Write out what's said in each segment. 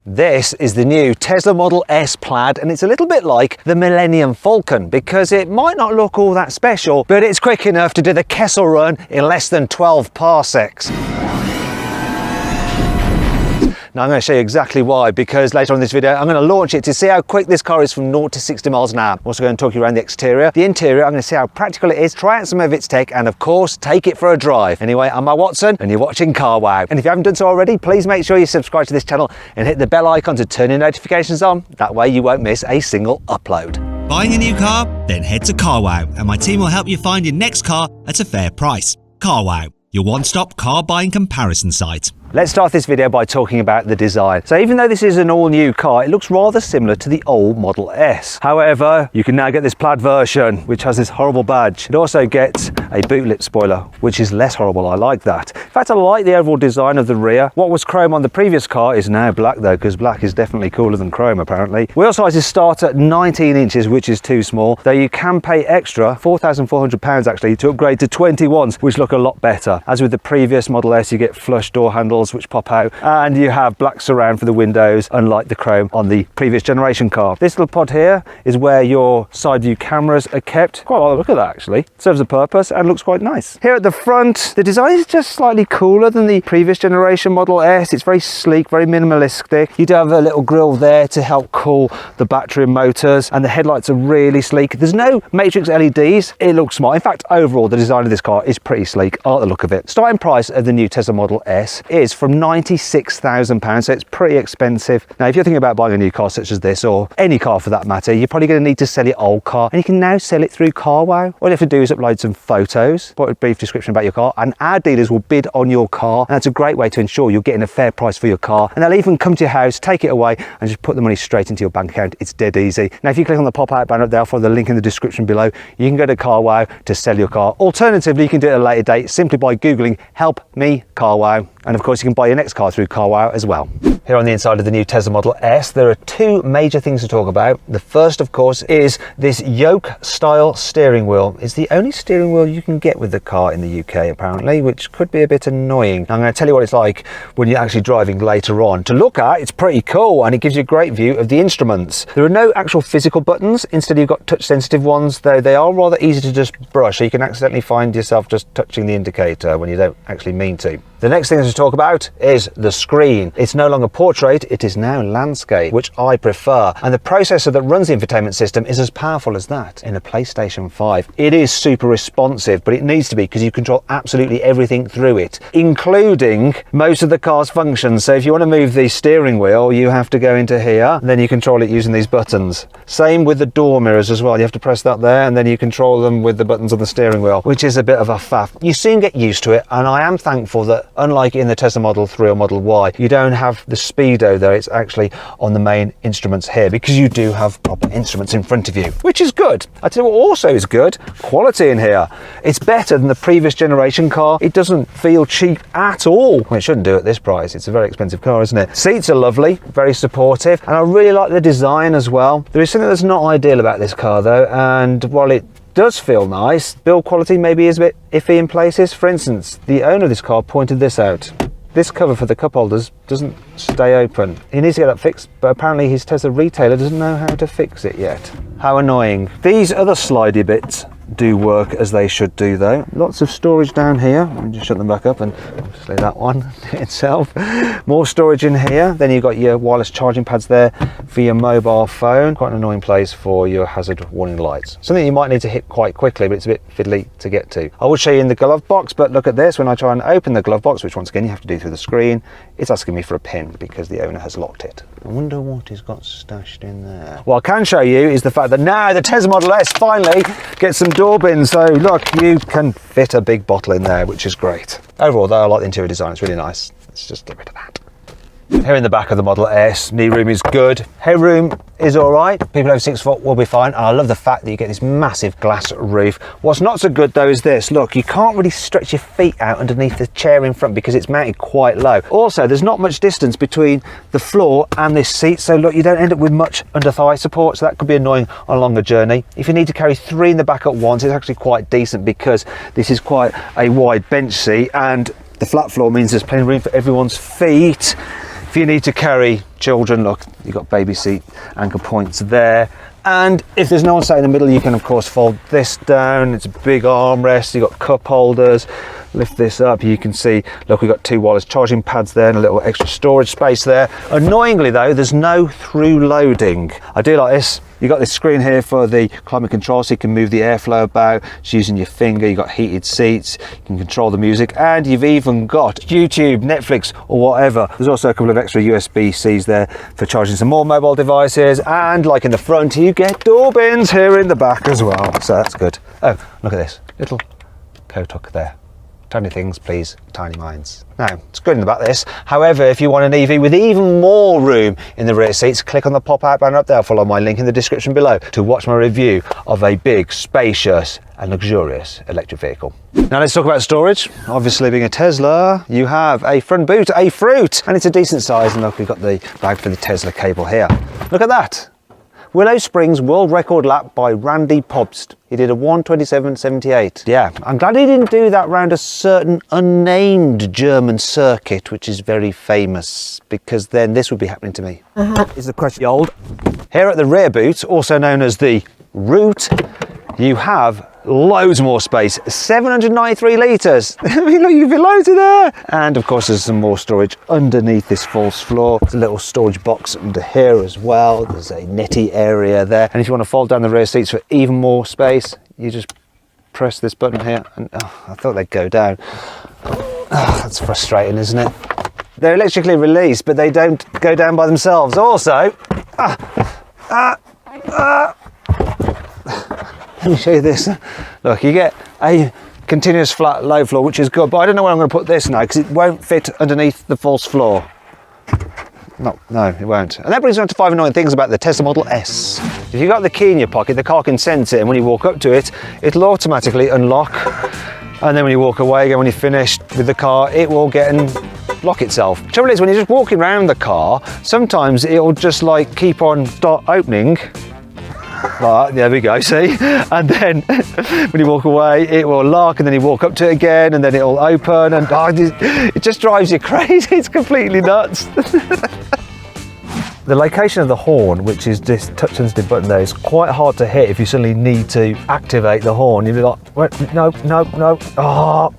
This is the new Tesla Model S Plaid, and it's a little bit like the Millennium Falcon because it might not look all that special, but it's quick enough to do the Kessel Run in less than 12 parsecs. Now I'm going to show you exactly why, because later on in this video I'm going to launch it to see how quick this car is from 0 to 60 miles an hour. I'm also going to talk you around the exterior. The interior, I'm going to see how practical it is, try out some of its tech, and of course take it for a drive. Anyway, I'm Matt Watson and you're watching CarWow. And if you haven't done so already, please make sure you subscribe to this channel and hit the bell icon to turn your notifications on. That way you won't miss a single upload. Buying a new car? Then head to CarWow and my team will help you find your next car at a fair price. CarWow, your one-stop car buying comparison site. Let's start this video by talking about the design. So even though this is an all-new car, it looks rather similar to the old Model S. However, you can now get this Plaid version, which has this horrible badge. It also gets a boot lip spoiler, which is less horrible. I like that. In fact, I like the overall design of the rear. What was chrome on the previous car is now black though, because black is definitely cooler than chrome apparently. Wheel sizes start at 19 inches, which is too small, though you can pay extra, £4,400 actually, to upgrade to 21s, which look a lot better. As with the previous Model S, you get flush door handles which pop out, and you have black surround for the windows, unlike the chrome on the previous generation car. This little pod here is where your side view cameras are kept. Quite a look at that actually. Serves a purpose and looks quite nice. Here at the front, the design is just slightly cooler than the previous generation Model S. It's very sleek, very minimalistic. You do have a little grille there to help cool the battery and motors, and the headlights are really sleek. There's no matrix LEDs. It looks smart. In fact, overall, the design of this car is pretty sleek. I like the look of it. Starting price of the new Tesla Model S is from £96,000, so it's pretty expensive. Now, if you're thinking about buying a new car such as this, or any car for that matter, you're probably going to need to sell your old car, and you can now sell it through CarWow. All you have to do is upload some photos, put a brief description about your car, and our dealers will bid on your car, and that's a great way to ensure you're getting a fair price for your car, and they'll even come to your house, take it away, and just put the money straight into your bank account. It's dead easy. Now, if you click on the pop-out banner up there, follow the link in the description below, you can go to CarWow to sell your car. Alternatively, you can do it at a later date simply by Googling "Help Me CarWow," and of course you can buy your next car through CarWow as well. Here on the inside of the new Tesla Model S, there are two major things to talk about. The first, of course, is this yoke-style steering wheel. It's the only steering wheel you can get with the car in the UK, apparently, which could be a bit annoying. I'm going to tell you what it's like when you're actually driving later on. To look at, it's pretty cool, and it gives you a great view of the instruments. There are no actual physical buttons. Instead, you've got touch-sensitive ones, though they are rather easy to just brush, so you can accidentally find yourself just touching the indicator when you don't actually mean to. The next thing to talk about is the screen. It's no longer portrait, it is now landscape, which I prefer. And the processor that runs the infotainment system is as powerful as that in a PlayStation 5. It is super responsive, but it needs to be because you control absolutely everything through it, including most of the car's functions. So if you want to move the steering wheel, you have to go into here, and then you control it using these buttons. Same with the door mirrors as well. You have to press that there, and then you control them with the buttons on the steering wheel, which is a bit of a faff. You soon get used to it, and I am thankful that unlike in the Tesla Model 3 or Model Y, you don't have the speedo there. It's actually on the main instruments here, because you do have proper instruments in front of you, which is good. I tell you what also is good, quality in here. It's better than the previous generation car. It doesn't feel cheap at all. Well, it shouldn't do at this price. It's a very expensive car, isn't it? Seats are lovely, very supportive, and I really like the design as well. There is something that's not ideal about this car though, and while it does feel nice, build quality maybe is a bit iffy in places. For instance, the owner of this car pointed this out. This cover for the cup holders doesn't stay open. He needs to get that fixed, but apparently his Tesla retailer doesn't know how to fix it yet. How annoying. These other slidey bits do work as they should do though. Lots of storage down here. Let me just shut them back up, and obviously that one itself. More storage in here. Then you've got your wireless charging pads there for your mobile phone. Quite an annoying place for your hazard warning lights. Something you might need to hit quite quickly, but it's a bit fiddly to get to. I will show you in the glove box, but look at this. When I try and open the glove box, which once again you have to do through the screen, it's asking me for a pin because the owner has locked it. I wonder what he's got stashed in there. What I can show you is the fact that now the Tesla Model S finally gets some door bins. So look, you can fit a big bottle in there, which is great. Overall though, I like the interior design. It's really nice. Let's just get rid of that. Here in the back of the Model S, knee room is good. Headroom is all right. People over 6 foot will be fine. And I love the fact that you get this massive glass roof. What's not so good though is this. Look, you can't really stretch your feet out underneath the chair in front because it's mounted quite low. Also, there's not much distance between the floor and this seat. So look, you don't end up with much under thigh support. So that could be annoying on a longer journey. If you need to carry 3 in the back at once, it's actually quite decent because this is quite a wide bench seat, and the flat floor means there's plenty of room for everyone's feet. If you need to carry children, look, you've got baby seat anchor points there. And if there's no one sat in the middle, you can of course fold this down. It's a big armrest, you've got cup holders. Lift this up, you can see, look, we've got 2 wireless charging pads there and a little extra storage space there. Annoyingly though, there's no through loading. I do like this. You've got this screen here for the climate control, so you can move the airflow about just using your finger. You've got heated seats, you can control the music, and you've even got YouTube, Netflix, or whatever. There's also a couple of extra USB-Cs there for charging some more mobile devices, and like in the front, you get door bins here in the back as well, so that's good. Oh, look at this, little coat hook there. Tiny things, please, tiny minds. Now, it's good about this. However, if you want an EV with even more room in the rear seats, click on the pop-out banner up there. Follow my link in the description below to watch my review of a big, spacious and luxurious electric vehicle. Now let's talk about storage. Obviously, being a Tesla, you have a front boot, a fruit, and it's a decent size. And look, we've got the bag for the Tesla cable here. Look at that. Willow Springs world record lap by Randy Pobst. He did a 1:27.78. Yeah, I'm glad he didn't do that round a certain unnamed German circuit, which is very famous, because then this would be happening to me. Is the question old? Here at the rear boot, also known as the root, you have loads more space, 793 litres. I mean, look, you can fit loads in there. And of course, there's some more storage underneath this false floor. There's a little storage box under here as well. There's a netty area there. And if you want to fold down the rear seats for even more space, you just press this button here. And I thought they'd go down. That's frustrating, isn't it? They're electrically released, but they don't go down by themselves. Also, let me show you this. Look, you get a continuous flat low floor, which is good, but I don't know where I'm going to put this now because it won't fit underneath the false floor. No, it won't. And that brings me on to 5 annoying things about the Tesla Model S. If you've got the key in your pocket, the car can sense it, and when you walk up to it, it'll automatically unlock. And then when you walk away again, when you're finished with the car, it will get and lock itself. Trouble is, when you're just walking around the car, sometimes it'll just like keep on opening. Right, there we go, see? And then when you walk away, it will lock, and then you walk up to it again, and then it'll open, and it just drives you crazy. It's completely nuts. The location of the horn, which is this touch sensitive button there, is quite hard to hit if you suddenly need to activate the horn. You'll be like, wait, no. Oh.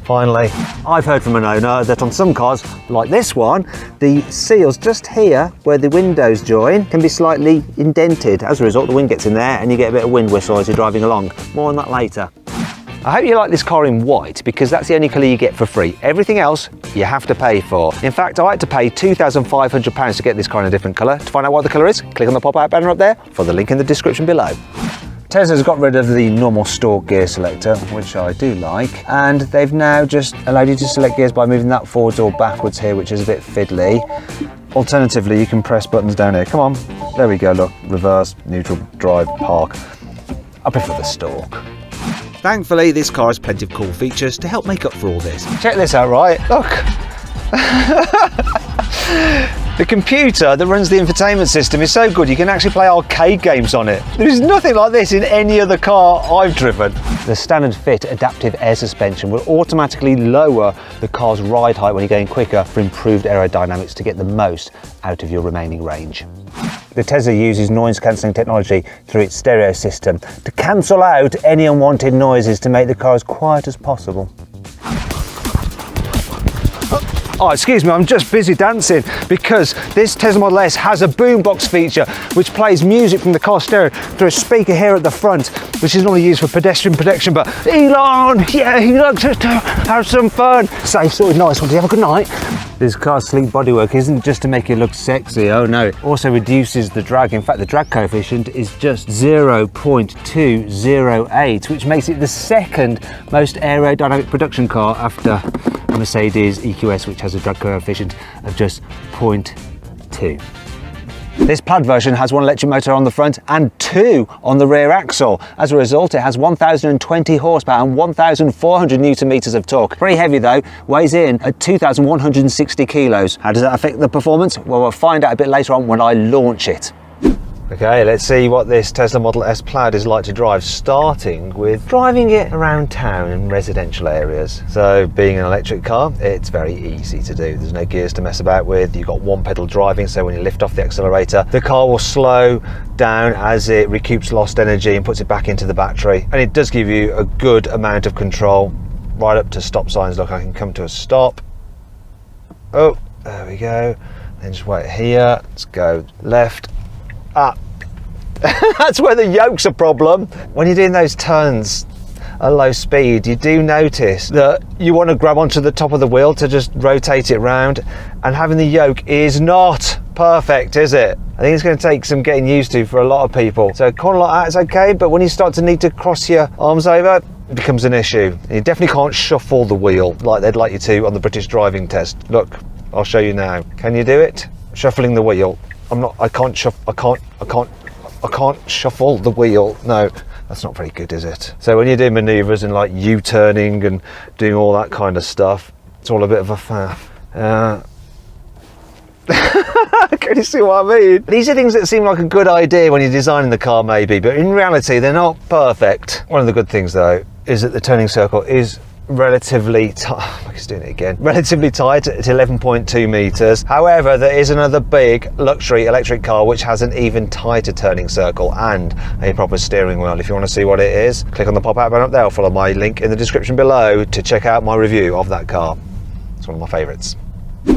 Finally, I've heard from an owner that on some cars, like this one, the seals just here where the windows join can be slightly indented. As a result, the wind gets in there and you get a bit of wind whistle as you're driving along. More on that later. I hope you like this car in white, because that's the only colour you get for free. Everything else you have to pay for. In fact, I had to pay £2,500 to get this car in a different colour. To find out what the colour is, click on the pop-out banner up there for the link in the description below. Tesla's got rid of the normal store gear selector, which I do like, and they've now just allowed you to select gears by moving that forwards or backwards here, which is a bit fiddly. Alternatively, you can press buttons down here. Come on, there we go, look, reverse, neutral, drive, park. I prefer the stalk. Thankfully, this car has plenty of cool features to help make up for all this. Check this out, right? Look. The computer that runs the infotainment system is so good you can actually play arcade games on it. There is nothing like this in any other car I've driven. The standard fit adaptive air suspension will automatically lower the car's ride height when you're going quicker for improved aerodynamics to get the most out of your remaining range. The Tesla uses noise cancelling technology through its stereo system to cancel out any unwanted noises to make the car as quiet as possible. Oh, excuse me, I'm just busy dancing because this Tesla Model S has a boombox feature which plays music from the car stereo through a speaker here at the front, which is normally used for pedestrian protection. But Elon, yeah, he likes to have some fun. Safe, sort of nice one. Do you have a good night? This car's sleek bodywork isn't just to make it look sexy, oh no, it also reduces the drag. In fact, the drag coefficient is just 0.208, which makes it the second most aerodynamic production car after a Mercedes EQS, which has a drag coefficient of just 0.2. This Plaid version has one electric motor on the front and 2 on the rear axle. As a result, it has 1,020 horsepower and 1,400 newton meters of torque. Pretty heavy though, weighs in at 2,160 kilos. How does that affect the performance? Well, we'll find out a bit later on when I launch it. Okay, let's see what this Tesla Model S Plaid is like to drive, starting with driving it around town and residential areas. So being an electric car, it's very easy to do. There's no gears to mess about with. You've got one pedal driving, so when you lift off the accelerator, the car will slow down as it recoups lost energy and puts it back into the battery. And it does give you a good amount of control right up to stop signs. Look, I can come to a stop. Oh, there we go. Then just wait here. Let's go left. That's where the yoke's a problem. When you're doing those turns at low speed, you do notice that you want to grab onto the top of the wheel to just rotate it round, and having the yoke is not perfect, is it? I think it's going to take some getting used to for a lot of people. So kind of like that's okay, but when you start to need to cross your arms over, it becomes an issue. You definitely can't shuffle the wheel like they'd like you to on the British driving test. Look, I'll show you now. Can you do it? Shuffling the wheel. I can't shuffle the wheel. No, that's not very good, is it? So when you're doing maneuvers and like U-turning and doing all that kind of stuff, it's all a bit of a faff. Can you see what I mean? These are things that seem like a good idea when you're designing the car maybe, but in reality they're not perfect. One of the good things though is that the turning circle is relatively relatively tight at 11.2 meters. However, there is another big luxury electric car which has an even tighter turning circle and a proper steering wheel. If you want to see what it is, click on the pop-out button up there, or follow my link in the description below to check out my review of that car. It's one of my favorites.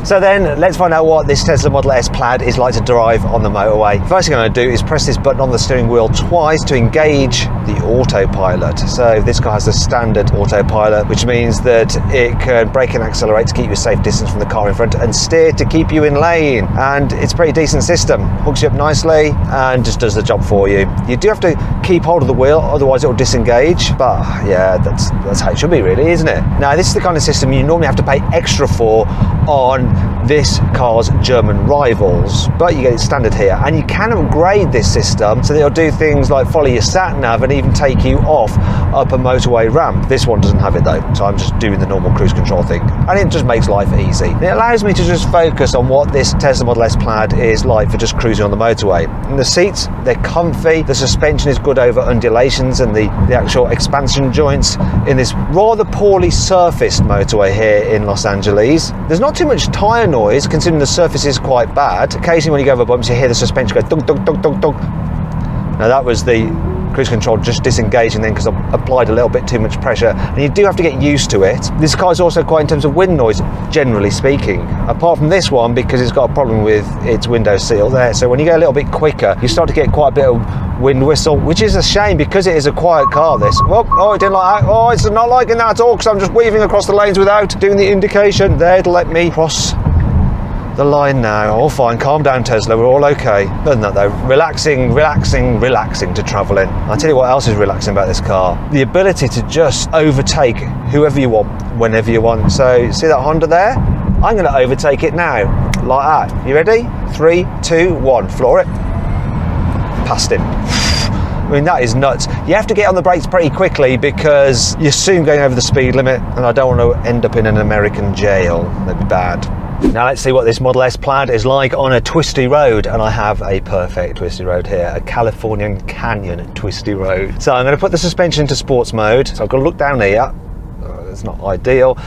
So then let's find out what this Tesla Model S Plaid is like to drive on the motorway. First thing I'm going to do is press this button on the steering wheel twice to engage the autopilot. So this car has the standard autopilot, which means that it can brake and accelerate to keep you a safe distance from the car in front and steer to keep you in lane. And it's a pretty decent system. Hooks you up nicely and just does the job for you. You do have to keep hold of the wheel, otherwise it will disengage. But yeah, that's how it should be really, isn't it? Now this is the kind of system you normally have to pay extra for on this car's German rivals, but you get it standard here, and you can upgrade this system so that it'll do things like follow your sat nav and even take you off up a motorway ramp. This one doesn't have it though, so I'm just doing the normal cruise control thing, and it just makes life easy. And it allows me to just focus on what this Tesla Model S Plaid is like for just cruising on the motorway. And the seats, they're comfy, the suspension is good over undulations, and the actual expansion joints in this rather poorly surfaced motorway here in Los Angeles. There's not too much tyre noise considering the surface is quite bad. Occasionally when you go over bumps you hear the suspension go dunk dunk dunk dunk dunk. Now that was the cruise control just disengaging then because I applied a little bit too much pressure, and you do have to get used to it. This car is also quiet in terms of wind noise, generally speaking, apart from this one because it's got a problem with its window seal there. So when you go a little bit quicker you start to get quite a bit of wind whistle, which is a shame because it is a quiet car. This oh, it didn't like that. Oh, it's not liking that at all because I'm just weaving across the lanes without doing the indication there to let me cross the line now. All fine, calm down Tesla, we're all okay. Other than that though, relaxing to travel in. I'll tell you what else is relaxing about this car. The ability to just overtake whoever you want, whenever you want. So see that Honda there? I'm going to overtake it now, like that. You ready? 3, 2, 1, floor it. Past him. I mean, that is nuts. You have to get on the brakes pretty quickly because you're soon going over the speed limit, and I don't want to end up in an American jail. That'd be bad. Now let's see what this Model S Plaid is like on a twisty road, and I have a perfect twisty road here, a Californian Canyon twisty road. So I'm going to put the suspension into sports mode, so I've got to look down here. Oh, it's not ideal.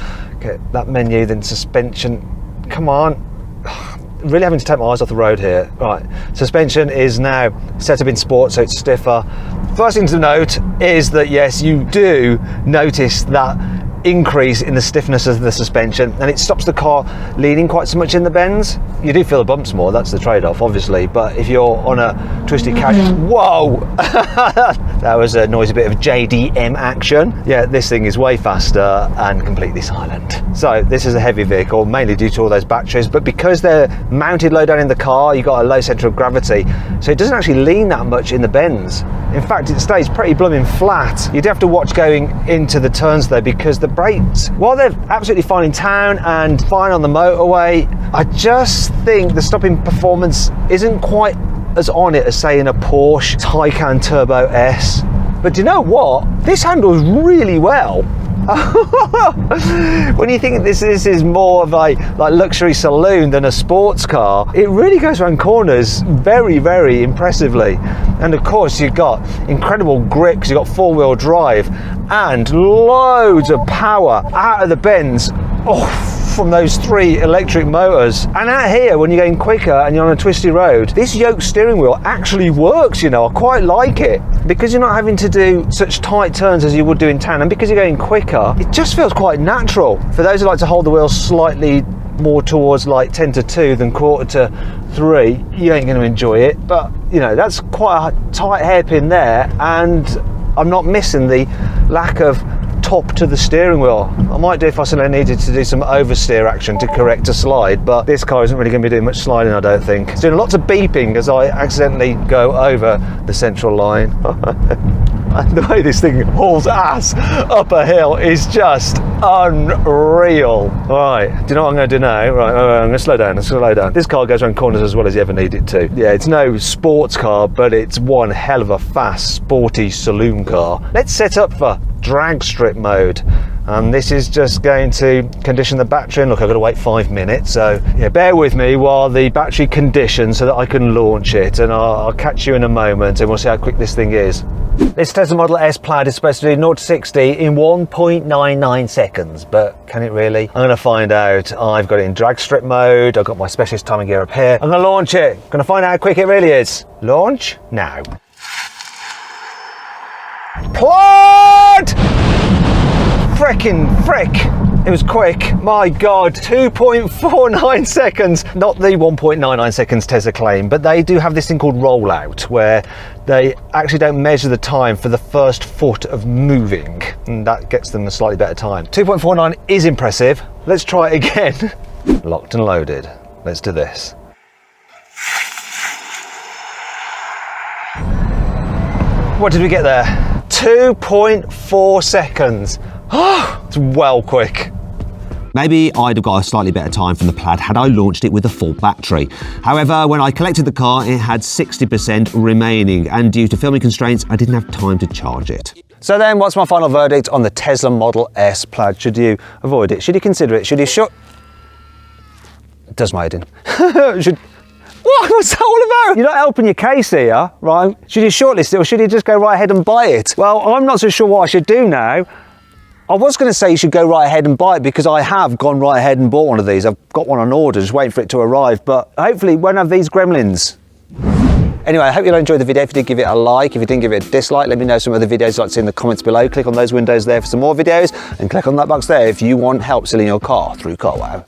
Get that menu, then suspension, come on. Really having to take my eyes off the road here. Right, suspension is now set up in sport, so it's stiffer. First thing to note is that yes, you do notice that increase in the stiffness of the suspension, and it stops the car leaning quite so much in the bends. You do feel the bumps more, that's the trade-off obviously, but if you're on a twisty catch, whoa, that was a noisy bit of JDM action. Yeah, this thing is way faster and completely silent. So this is a heavy vehicle, mainly due to all those batteries, but because they're mounted low down in the car, you've got a low centre of gravity, so it doesn't actually lean that much in the bends. In fact, it stays pretty blooming flat. You'd have to watch going into the turns though, because the brakes, while they're absolutely fine in town and fine on the motorway, I just think the stopping performance isn't quite as on it as say in a Porsche Taycan Turbo S. But do you know what? This handles really well. When you think this is more of a like luxury saloon than a sports car, it really goes around corners very, very impressively. And of course you've got incredible grip because you've got four-wheel drive and loads of power out of the bends. From those 3 electric motors. And out here, when you're going quicker and you're on a twisty road, this yoke steering wheel actually works, you know. I quite like it because you're not having to do such tight turns as you would do in town, and because you're going quicker, it just feels quite natural. For those who like to hold the wheel slightly more towards like 10 to 2 than quarter to 3, you ain't going to enjoy it. But you know, that's quite a tight hairpin there, and I'm not missing the lack of top to the steering wheel. I might do if I suddenly needed to do some oversteer action to correct a slide, but this car isn't really going to be doing much sliding, I don't think. It's doing lots of beeping as I accidentally go over the central line. And the way this thing hauls ass up a hill is just unreal. Right, do you know what I'm going to do now? Right, I'm going to slow down, This car goes around corners as well as you ever need it to. Yeah, it's no sports car, but it's one hell of a fast, sporty saloon car. Let's set up for drag strip mode. This is just going to condition the battery, and look, I've got to wait 5 minutes, so yeah, bear with me while the battery conditions so that I can launch it, and I'll catch you in a moment and we'll see how quick this thing is. This Tesla Model S Plaid is supposed to do 0 to 60 in 1.99 seconds, but can it really? I'm going to find out. I've got it in drag strip mode, I've got my specialist timing gear up here. I'm going to launch it, going to find out how quick it really is. Launch now. Plaid! Frickin' frick! It was quick, my God, 2.49 seconds. Not the 1.99 seconds Tesla claim, but they do have this thing called rollout, where they actually don't measure the time for the first foot of moving, and that gets them a slightly better time. 2.49 is impressive. Let's try it again. Locked and loaded. Let's do this. What did we get there? 2.4 seconds. Oh, it's well quick. Maybe I'd have got a slightly better time from the Plaid had I launched it with a full battery. However, when I collected the car, it had 60% remaining, and due to filming constraints, I didn't have time to charge it. So then, what's my final verdict on the Tesla Model S Plaid? Should you avoid it? Should you consider it? Should you Does my head in. What's that all about? You're not helping your case here, right? Should you shortlist it, or should you just go right ahead and buy it? Well, I'm not so sure what I should do now. I was going to say you should go right ahead and buy it, because I have gone right ahead and bought one of these. I've got one on order, just waiting for it to arrive, but hopefully it won't have these gremlins. Anyway, I hope you'll enjoy the video. If you did, give it a like. If you didn't, give it a dislike. Let me know some other videos you'd like to see in the comments below. Click on those windows there for some more videos, and click on that box there if you want help selling your car through CarWow.